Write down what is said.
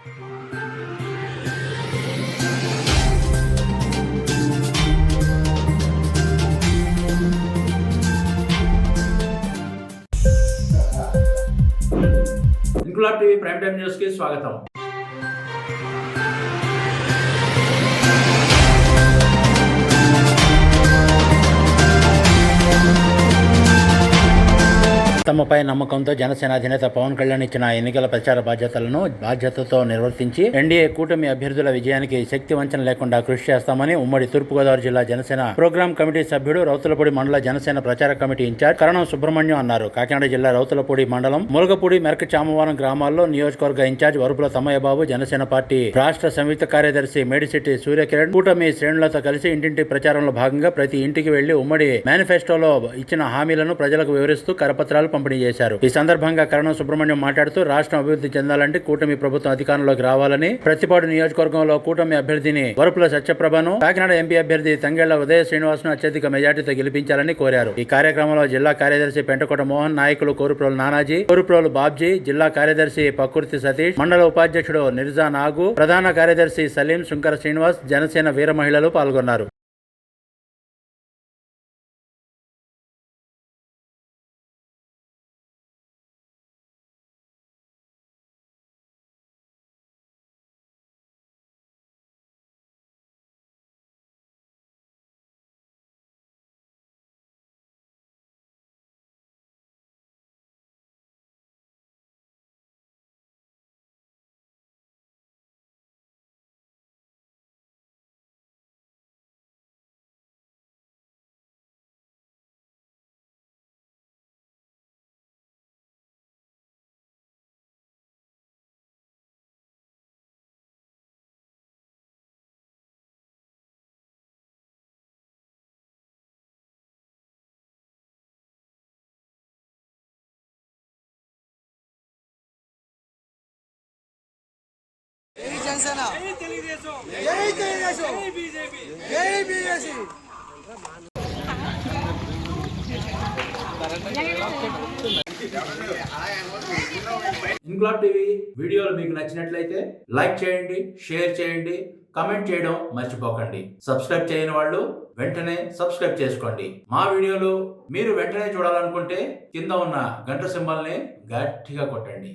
Inquilab TV prime time news కి స్వాగతం. తమపై నమ్మకంతో జనసేన అధినేత పవన్ కళ్యాణ్ ఇచ్చిన ఎన్నికల ప్రచార బాధ్యతతో నిర్వర్తించి ఎన్డీఏ కూటమి అభ్యర్థుల విజయానికి శక్తి వంచన లేకుండా కృషి చేస్తామని ఉమ్మడి తూర్పుగోదావరి జిల్లా జనసేన ప్రోగ్రాం కమిటీ సభ్యుడు రౌతులపూడి మండల జనసేన ప్రచార కమిటీ ఇన్ఛార్జ్ కరణం సుబ్రహ్మణ్యం అన్నారు. కాకినాడ జిల్లా రౌతులపూడి మండలం ములగపూడి మెరక చామవారం గ్రామాల్లో నియోజకవర్గ ఇన్ఛార్జ్ వరుపుల తమ్మయ్యబాబు, జనసేన పార్టీ రాష్ట్ర సంయుక్త కార్యదర్శి మేడిశెట్టి సూర్యకిరణ్ కూటమి శ్రేణులతో కలిసి ఇంటింటి ప్రచారంలో భాగంగా ప్రతి ఇంటికి వెళ్లి ఉమ్మడి మేనిఫెస్టోలో ఇచ్చిన హామీలను ప్రజలకు వివరిస్తూ కరపత్రాలు పంపిణీ చేశారు. ఈ సందర్భంగా కరణం సుబ్రహ్మణ్యం మాట్లాడుతూ రాష్ట్రం అభివృద్ధి చెందాలంటే కూటమి ప్రభుత్వం అధికారంలోకి రావాలని, ప్రతిపాడు నియోజకవర్గంలో కూటమి అభ్యర్థిని వరుపుల సత్యప్రభను, కాకినాడ ఎంపీ అభ్యర్థి తంగెళ్ల ఉదయ శ్రీనివాస్ ను అత్యధిక మెజార్టీతో గెలిపించాలని కోరారు. ఈ కార్యక్రమంలో జిల్లా కార్యదర్శి పెంటకోట మోహన్, నాయకులు కోరుప్రోలు నానాజీ, కోరుప్రోలు బాబ్జీ, జిల్లా కార్యదర్శి పక్కుర్తి సతీష్, మండల ఉపాధ్యక్షుడు నిర్జా నాగు, ప్రధాన కార్యదర్శి సలీం, శుంకర శ్రీనివాస్, జనసేన వీర మహిళలు పాల్గొన్నారు. ఇంక్లాబ్ టీవీ వీడియోలు మీకు నచ్చినట్లయితే లైక్ చేయండి, షేర్ చేయండి, కమెంట్ చేయడం మర్చిపోకండి. సబ్స్క్రైబ్ చేయని వాళ్ళు వెంటనే సబ్స్క్రైబ్ చేసుకోండి. మా వీడియోలు మీరు వెంటనే చూడాలనుకుంటే కింద ఉన్న గంట సింబల్ని గట్టిగా కొట్టండి.